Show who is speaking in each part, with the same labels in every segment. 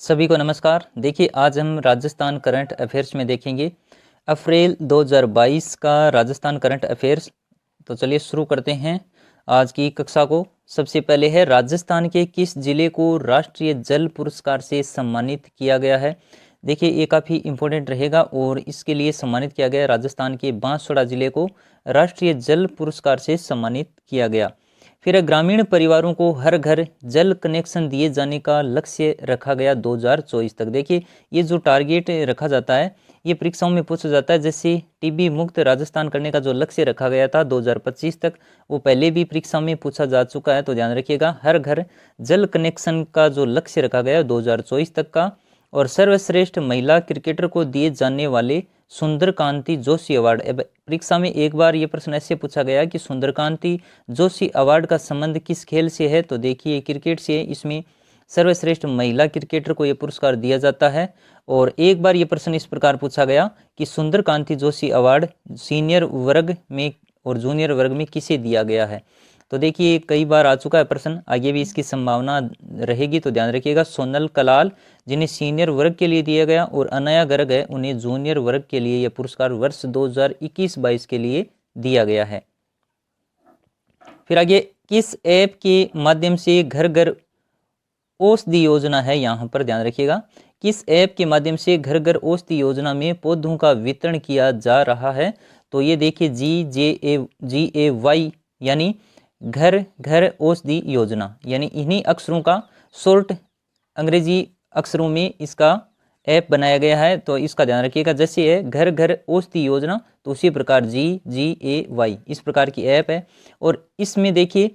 Speaker 1: सभी को नमस्कार। देखिए आज हम राजस्थान करंट अफेयर्स में देखेंगे अप्रैल 2022 का राजस्थान करंट अफेयर्स। तो चलिए शुरू करते हैं आज की कक्षा को। सबसे पहले है राजस्थान के किस जिले को राष्ट्रीय जल पुरस्कार से सम्मानित किया गया है। देखिए ये काफ़ी इम्पोर्टेंट रहेगा और इसके लिए सम्मानित किया गया राजस्थान के बांसवाड़ा जिले को राष्ट्रीय जल पुरस्कार से सम्मानित किया गया। फिर ग्रामीण परिवारों को हर घर जल कनेक्शन दिए जाने का लक्ष्य रखा गया 2024 तक। देखिए ये जो टारगेट रखा जाता है ये परीक्षाओं में पूछा जाता है। जैसे टीबी मुक्त राजस्थान करने का जो लक्ष्य रखा गया था 2025 तक, वो पहले भी परीक्षा में पूछा जा चुका है, तो ध्यान रखिएगा। हर घर जल कनेक्शन का जो लक्ष्य रखा गया 2024 तक का। और सर्वश्रेष्ठ महिला क्रिकेटर को दिए जाने वाले सुंदरकांति जोशी अवार्ड। अब परीक्षा में एक बार ये प्रश्न ऐसे पूछा गया कि सुंदरकांति जोशी अवार्ड का संबंध किस खेल से है, तो देखिए क्रिकेट से। इसमें सर्वश्रेष्ठ महिला क्रिकेटर को ये पुरस्कार दिया जाता है। और एक बार ये प्रश्न इस प्रकार पूछा गया कि सुंदरकांति जोशी अवार्ड सीनियर वर्ग में और जूनियर वर्ग में किसे दिया गया है। तो देखिए कई बार आ चुका है प्रश्न, आगे भी इसकी संभावना रहेगी, तो ध्यान रखिएगा। सोनल कलाल जिन्हें सीनियर वर्ग के लिए दिया गया और अनया गर्ग है उन्हें जूनियर वर्ग के लिए यह पुरस्कार वर्ष 2021-22 के लिए दिया गया है। फिर आगे किस ऐप के माध्यम से घर घर औषधि योजना है, यहाँ पर ध्यान रखिएगा। किस ऐप के माध्यम से घर घर औषधि योजना में पौधों का वितरण किया जा रहा है, तो ये देखिए GAY यानी घर घर औषधि योजना, यानी इन्हीं अक्षरों का शॉर्ट अंग्रेजी अक्षरों में इसका ऐप बनाया गया है। तो इसका ध्यान रखिएगा। जैसे है घर घर औषधि योजना, तो उसी प्रकार GAY इस प्रकार की ऐप है। और इसमें देखिए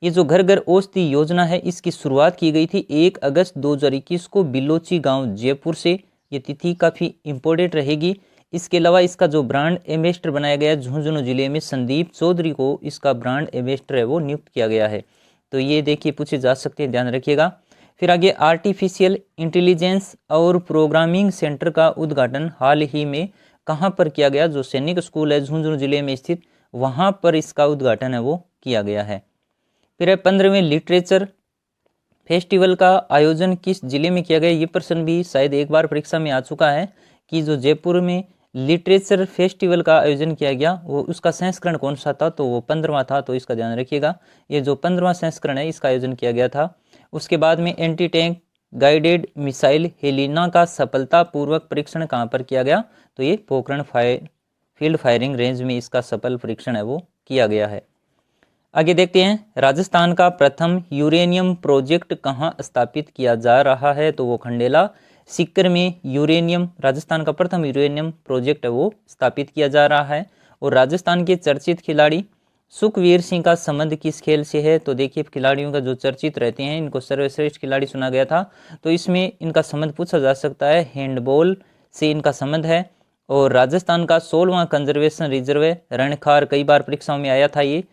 Speaker 1: ये जो घर घर औषधि योजना है इसकी शुरुआत की गई थी 1 अगस्त 2021 को बिलोची गांव जयपुर से। ये तिथि काफ़ी इंपॉर्टेंट रहेगी। इसके अलावा इसका जो ब्रांड एम्बेसडर बनाया गया है झुंझुनू जिले में संदीप चौधरी को इसका ब्रांड एम्बेसडर है वो नियुक्त किया गया है। तो ये देखिए पूछे जा सकते हैं, ध्यान रखिएगा। फिर आगे आर्टिफिशियल इंटेलिजेंस और प्रोग्रामिंग सेंटर का उद्घाटन हाल ही में कहाँ पर किया गया, जो सैनिक स्कूल है झुंझुनू जिले में स्थित, वहाँ पर इसका उद्घाटन है वो किया गया है। फिर है 15वें लिटरेचर फेस्टिवल का आयोजन किस जिले में किया गया। ये प्रश्न भी शायद एक बार परीक्षा में आ चुका है कि जो जयपुर में लिटरेचर फेस्टिवल का आयोजन किया गया वो उसका संस्करण कौन सा था, तो वो 15वां था। तो इसका ध्यान रखिएगा, ये जो 15वां संस्करण है इसका आयोजन किया गया था। उसके बाद में anti tank guided missile Helina का सफलतापूर्वक परीक्षण कहाँ पर किया गया, तो ये पोखरण फील्ड फायरिंग रेंज में इसका सफल परीक्षण है वो किया गया है। आगे देखते हैं राजस्थान का प्रथम यूरेनियम प्रोजेक्ट कहाँ स्थापित किया जा रहा है, तो वो खंडेला सीकर में यूरेनियम राजस्थान का प्रथम यूरेनियम प्रोजेक्ट है वो स्थापित किया जा रहा है। और राजस्थान के चर्चित खिलाड़ी सुखवीर सिंह का संबंध किस खेल से है, तो देखिए खिलाड़ियों का जो चर्चित रहते हैं इनको सर्वश्रेष्ठ खिलाड़ी चुना गया था, तो इसमें इनका संबंध पूछा जा सकता है, हैंडबॉल से इनका संबंध है। और राजस्थान का 16वां कंजर्वेशन रिजर्व रणखार, कई बार परीक्षाओं में आया था ये,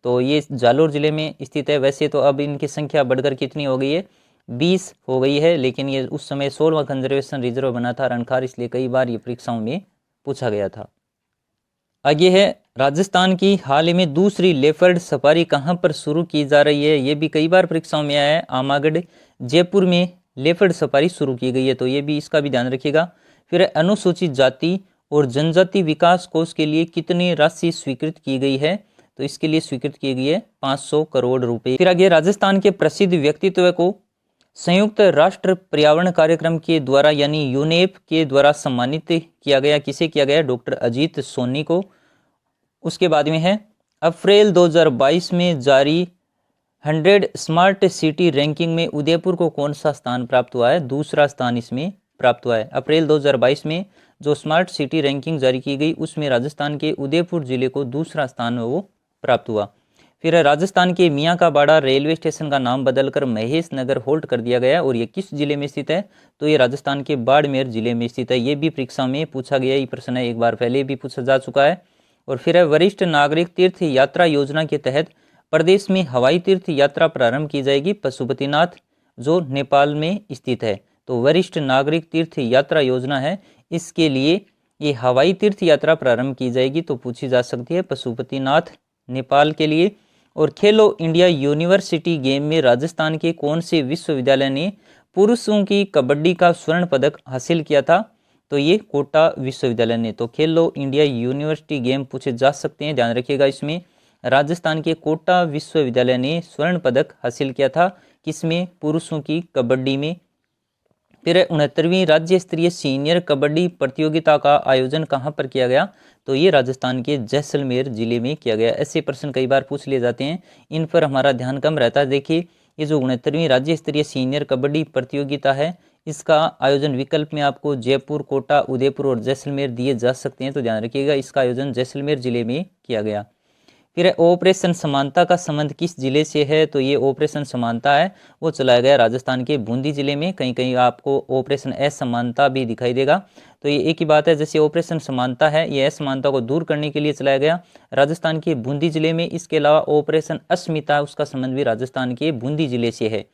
Speaker 1: तो ये जालोर जिले में स्थित है। वैसे तो अब इनकी संख्या बढ़कर कितनी हो गई है, 20 हो गई है, लेकिन ये उस समय 16वां कंजर्वेशन रिजर्व बना था रणखार, इसलिए कई बार ये परीक्षाओं में पूछा गया था। आगे है राजस्थान की हाल ही में दूसरी लेपर्ड सफारी कहाँ पर शुरू की जा रही है, ये भी कई बार परीक्षाओं में आया है। आमागढ़ जयपुर में लेपर्ड सफारी शुरू की गई है, तो ये भी इसका भी ध्यान रखिएगा। फिर अनुसूचित जाति और जनजाति विकास कोष के लिए कितनी राशि स्वीकृत की गई है, तो इसके लिए स्वीकृत की गई है 500 करोड़ रुपए। फिर आगे राजस्थान के प्रसिद्ध व्यक्तित्व को संयुक्त राष्ट्र पर्यावरण कार्यक्रम के द्वारा यानी यूनेप के द्वारा सम्मानित किया गया, किसे किया गया, डॉक्टर अजीत सोनी को। उसके बाद में है अप्रैल 2022 में जारी 100 स्मार्ट सिटी रैंकिंग में उदयपुर को कौन सा स्थान प्राप्त हुआ है, दूसरा स्थान इसमें प्राप्त हुआ है। अप्रैल 2022 में जो स्मार्ट सिटी रैंकिंग जारी की गई उसमें राजस्थान के उदयपुर जिले को दूसरा स्थान वो प्राप्त हुआ। फिर राजस्थान के मियाँ का बाड़ा रेलवे स्टेशन का नाम बदलकर महेश नगर होल्ट कर दिया गया और ये किस जिले में स्थित है, तो ये राजस्थान के बाड़मेर जिले में स्थित है। ये भी परीक्षा में पूछा गया ये प्रश्न है, एक बार पहले भी पूछा जा चुका है। और फिर है वरिष्ठ नागरिक तीर्थ यात्रा योजना के तहत प्रदेश में हवाई तीर्थ यात्रा प्रारंभ की जाएगी पशुपतिनाथ जो नेपाल में स्थित है। तो वरिष्ठ नागरिक तीर्थ यात्रा योजना है, इसके लिए ये हवाई तीर्थ यात्रा प्रारंभ की जाएगी, तो पूछी जा सकती है पशुपतिनाथ नेपाल के लिए। और खेलो इंडिया यूनिवर्सिटी गेम में राजस्थान के कौन से विश्वविद्यालय ने पुरुषों की कबड्डी का स्वर्ण पदक हासिल किया था? तो ये कोटा विश्वविद्यालय ने। तो खेलो इंडिया यूनिवर्सिटी गेम पूछे जा सकते हैं, ध्यान रखिएगा। इसमें राजस्थान के कोटा विश्वविद्यालय ने स्वर्ण पदक हासिल किया था, किसमें? पुरुषों की कबड्डी में। फिर 69वीं राज्य स्तरीय सीनियर कबड्डी प्रतियोगिता का आयोजन कहाँ पर किया गया? तो ये राजस्थान के जैसलमेर जिले में किया गया। ऐसे प्रश्न कई बार पूछ लिए जाते हैं, इन पर हमारा ध्यान कम रहता है। देखिए, ये जो 69वीं राज्य स्तरीय सीनियर कबड्डी प्रतियोगिता है, इसका आयोजन विकल्प में आपको जयपुर, कोटा, उदयपुर और जैसलमेर दिए जा सकते हैं, तो ध्यान रखिएगा इसका आयोजन जैसलमेर जिले में किया गया। फिर ऑपरेशन समानता का संबंध किस जिले से है? तो ये ऑपरेशन समानता है वो चलाया गया राजस्थान के बूंदी जिले में। कहीं कहीं आपको ऑपरेशन असमानता भी दिखाई देगा, तो ये एक ही बात है। जैसे ऑपरेशन समानता है, ये असमानता को दूर करने के लिए चलाया गया राजस्थान के बूंदी जिले में। इसके अलावा ऑपरेशन अस्मिता, उसका संबंध भी राजस्थान के बूंदी जिले से है।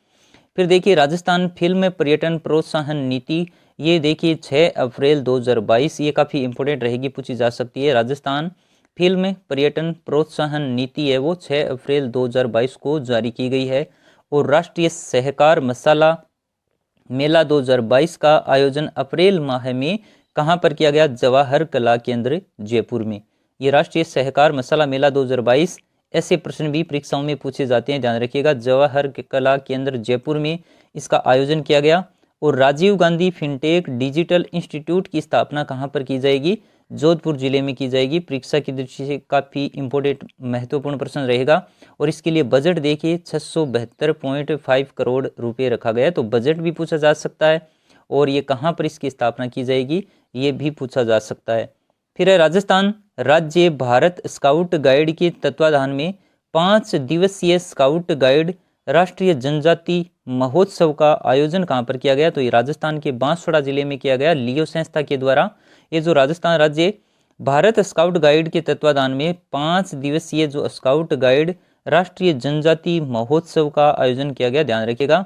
Speaker 1: फिर देखिए, राजस्थान फिल्म पर्यटन प्रोत्साहन नीति, ये देखिए 6 अप्रैल 2022, ये काफ़ी इंपॉर्टेंट रहेगी, पूछी जा सकती है। राजस्थान फिल्म पर्यटन प्रोत्साहन नीति है वो 6 अप्रैल 2022 को जारी की गई है। और राष्ट्रीय सहकार मसाला मेला 2022 का आयोजन अप्रैल माह में कहाँ पर किया गया? जवाहर कला केंद्र जयपुर में। ये राष्ट्रीय सहकार मसाला मेला 2022, ऐसे प्रश्न भी परीक्षाओं में पूछे जाते हैं, ध्यान रखिएगा। जवाहर कला केंद्र जयपुर में इसका आयोजन किया गया। और Rajiv Gandhi fintech digital institute की स्थापना कहाँ पर की जाएगी? जोधपुर जिले में की जाएगी। परीक्षा की दृष्टि से काफ़ी इंपॉर्टेंट महत्वपूर्ण प्रश्न रहेगा। और इसके लिए बजट देखिए 672.5 करोड़ रुपए रखा गया है, तो बजट भी पूछा जा सकता है। और ये कहाँ पर इसकी स्थापना की जाएगी, ये भी पूछा जा सकता है। फिर है राजस्थान राज्य भारत स्काउट गाइड के तत्वाधान में 5 दिवसीय स्काउट गाइड राष्ट्रीय जनजाति महोत्सव का आयोजन कहाँ पर किया गया? तो ये राजस्थान के बांसवाड़ा जिले में किया गया, लियो संस्था के द्वारा। ये जो राजस्थान राज्य भारत स्काउट गाइड के तत्वाधान में 5 दिवसीय जो स्काउट गाइड राष्ट्रीय जनजाति महोत्सव का आयोजन किया गया, ध्यान रखिएगा,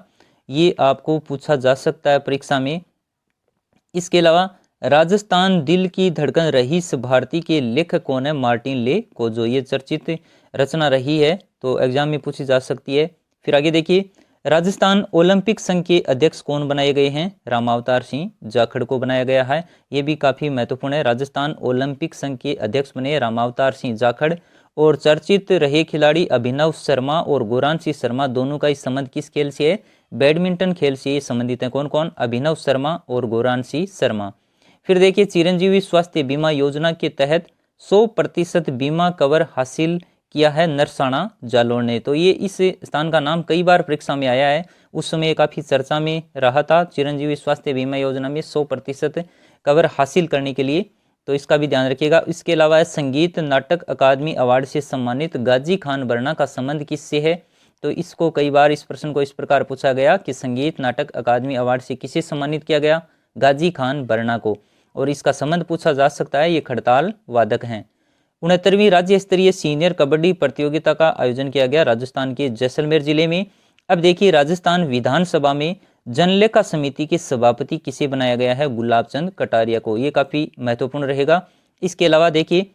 Speaker 1: ये आपको पूछा जा सकता है परीक्षा में। इसके अलावा राजस्थान दिल की धड़कन रईस भारती के लेखक कौन है? मार्टिन ले कोजो, ये चर्चित रचना रही है, तो एग्जाम में पूछी जा सकती है। फिर आगे देखिए, राजस्थान ओलंपिक संघ के अध्यक्ष कौन बनाए गए हैं? रामावतार सिंह जाखड़ को बनाया गया है, ये भी काफी महत्वपूर्ण है। राजस्थान ओलंपिक संघ के अध्यक्ष बने रामावतार सिंह जाखड़। और चर्चित रहे खिलाड़ी अभिनव शर्मा और गौरांशी शर्मा, दोनों का इस संबंध किस खेल से है? बैडमिंटन खेल से संबंधित है। कौन कौन? अभिनव शर्मा और गौरांशी शर्मा। फिर देखिए, चिरंजीवी स्वास्थ्य बीमा योजना के तहत 100% बीमा कवर हासिल किया है नरसाणा जालोर ने। तो ये इस स्थान का नाम कई बार परीक्षा में आया है, उस समय काफ़ी चर्चा में रहा था। चिरंजीवी स्वास्थ्य बीमा योजना में 100% कवर हासिल करने के लिए, तो इसका भी ध्यान रखिएगा। इसके अलावा संगीत नाटक अकादमी अवार्ड से सम्मानित गाजी खान बरना का संबंध किससे है? तो इसको कई बार इस प्रश्न को इस प्रकार पूछा गया कि संगीत नाटक अकादमी अवार्ड से किसे सम्मानित किया गया? गाजी खान बरना को। और इसका संबंध पूछा जा सकता है, ये खड़ताल वादक हैं। 69वीं राज्य स्तरीय सीनियर कबड्डी प्रतियोगिता का आयोजन किया गया राजस्थान के जैसलमेर जिले में। अब देखिए, राजस्थान विधानसभा में जनलेखा समिति के सभापति किसे बनाया गया है? गुलाब चंद कटारिया को, ये काफी महत्वपूर्ण रहेगा। इसके अलावा देखिए,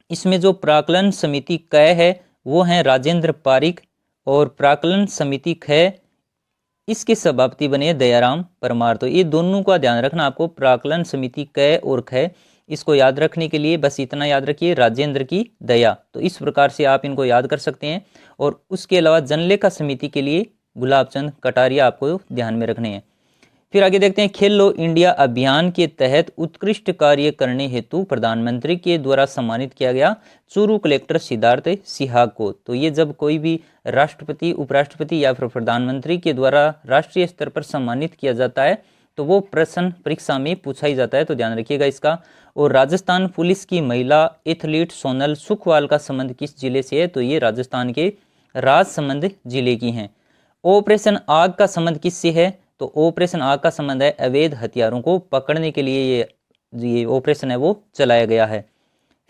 Speaker 1: इसमें जो प्राकलन समिति क है वो है राजेंद्र पारिक, और प्राकलन समिति ख इसके सभापति बने दयाराम परमार। तो ये दोनों का ध्यान रखना आपको, प्राकलन समिति क और ख, इसको याद रखने के लिए बस इतना याद रखिए, राजेंद्र की दया। तो इस प्रकार से आप इनको याद कर सकते हैं। और उसके अलावा जनलेखा समिति के लिए गुलाब चंद कटारिया आपको ध्यान में रखने हैं। फिर आगे देखते हैं, खेलो इंडिया अभियान के तहत उत्कृष्ट कार्य करने हेतु प्रधानमंत्री के द्वारा सम्मानित किया गया चूरू कलेक्टर सिद्धार्थ सिहाग को। तो ये जब कोई भी राष्ट्रपति, उपराष्ट्रपति या फिर प्रधानमंत्री के द्वारा राष्ट्रीय स्तर पर सम्मानित किया जाता है, तो वो प्रश्न परीक्षा में पूछा ही जाता है, तो ध्यान रखिएगा इसका। और राजस्थान पुलिस की महिला एथलीट सोनल सुखवाल का संबंध किस जिले से है? तो ये राजस्थान के राजसमंद जिले की हैं। ऑपरेशन आग का संबंध किससे है? तो ऑपरेशन आग का संबंध है अवैध हथियारों को पकड़ने के लिए ये ऑपरेशन है वो चलाया गया है।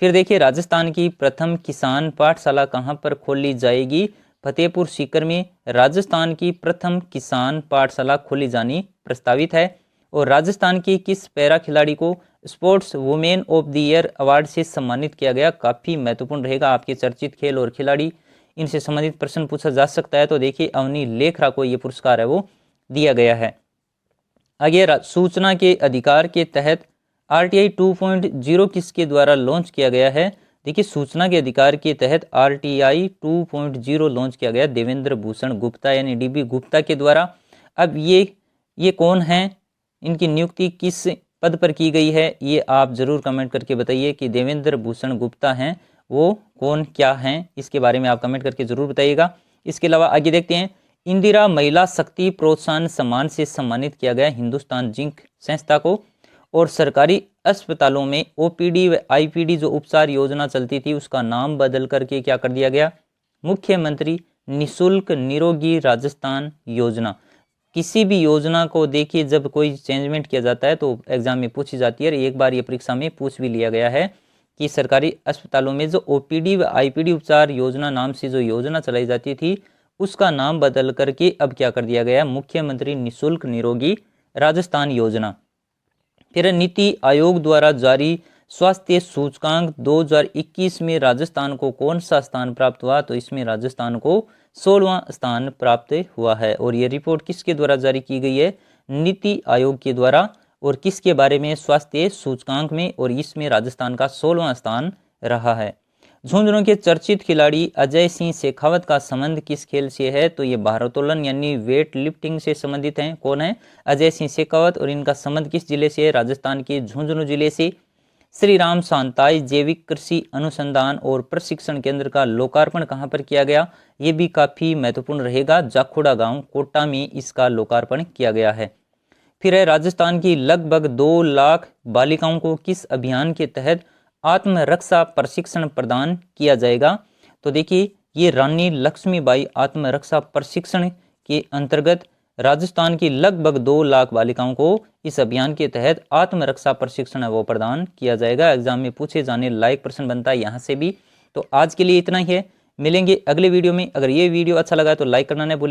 Speaker 1: फिर देखिए, राजस्थान की प्रथम किसान पाठशाला कहाँ पर खोली जाएगी? फतेहपुर सीकर में राजस्थान की प्रथम किसान पाठशाला खोली जानी प्रस्तावित है। और राजस्थान की किस पैरा खिलाड़ी को sports women of the year award से सम्मानित किया गया? काफ़ी महत्वपूर्ण रहेगा, आपके चर्चित खेल और खिलाड़ी इनसे संबंधित प्रश्न पूछा जा सकता है। तो देखिए अवनी लेखरा को ये पुरस्कार है वो दिया गया है। आगे सूचना के अधिकार के तहत RTI 2.0 किसके द्वारा लॉन्च किया गया है? देखिए सूचना के अधिकार के तहत RTI 2.0 लॉन्च किया गया देवेंद्र भूषण गुप्ता यानी DB गुप्ता के द्वारा। अब ये कौन है, इनकी नियुक्ति किस पद पर की गई है, ये आप जरूर कमेंट करके बताइए कि देवेंद्र भूषण गुप्ता हैं वो कौन क्या हैं, इसके बारे में आप कमेंट करके जरूर बताइएगा। इसके अलावा आगे देखते हैं, इंदिरा महिला शक्ति प्रोत्साहन सम्मान से सम्मानित किया गया हिंदुस्तान जिंक संस्था को। और सरकारी अस्पतालों में OPD व IPD जो उपचार योजना चलती थी उसका नाम बदल करके क्या कर दिया गया, मुख्यमंत्री निशुल्क निरोगी राजस्थान योजना। किसी भी योजना को देखिए जब कोई चेंजमेंट किया जाता है तो एग्जाम में पूछी जाती है, और एक बार ये परीक्षा में पूछ भी लिया गया है कि सरकारी अस्पतालों में जो OPD व IPD उपचार योजना नाम से जो योजना चलाई जाती थी उसका नाम बदल करके अब क्या कर दिया गया, मुख्यमंत्री निशुल्क निरोगी राजस्थान योजना। फिर नीति आयोग द्वारा जारी स्वास्थ्य सूचकांक 2021 में राजस्थान को कौन सा स्थान प्राप्त हुआ, तो इसमें राजस्थान को 16वां स्थान प्राप्त हुआ है। और ये रिपोर्ट किसके द्वारा जारी की गई है, नीति आयोग के द्वारा। और किसके बारे में, स्वास्थ्य सूचकांक में, और इसमें राजस्थान का 16वां स्थान रहा है। झुंझुनू के चर्चित खिलाड़ी अजय सिंह शेखावत का संबंध किस खेल से है, तो ये भारोत्तोलन यानी वेट लिफ्टिंग से संबंधित हैं। कौन है, अजय सिंह शेखावत, और इनका संबंध किस जिले से है, राजस्थान के झुंझुनू जिले से। श्री राम सांताई जैविक कृषि अनुसंधान और प्रशिक्षण केंद्र का लोकार्पण कहां पर किया गया, ये भी काफी महत्वपूर्ण रहेगा, जाखोड़ा गांव कोटा में इसका लोकार्पण किया गया है। फिर है, राजस्थान की लगभग 2 लाख बालिकाओं को किस अभियान के तहत आत्मरक्षा प्रशिक्षण प्रदान किया जाएगा, तो देखिए ये रानी लक्ष्मीबाई आत्मरक्षा प्रशिक्षण के अंतर्गत राजस्थान की लगभग 2 लाख बालिकाओं को इस अभियान के तहत आत्मरक्षा प्रशिक्षण वो प्रदान किया जाएगा। एग्जाम में पूछे जाने लायक प्रश्न बनता है यहाँ से भी। तो आज के लिए इतना ही है, मिलेंगे अगले वीडियो में। अगर ये वीडियो अच्छा लगा तो लाइक करना न भूलें।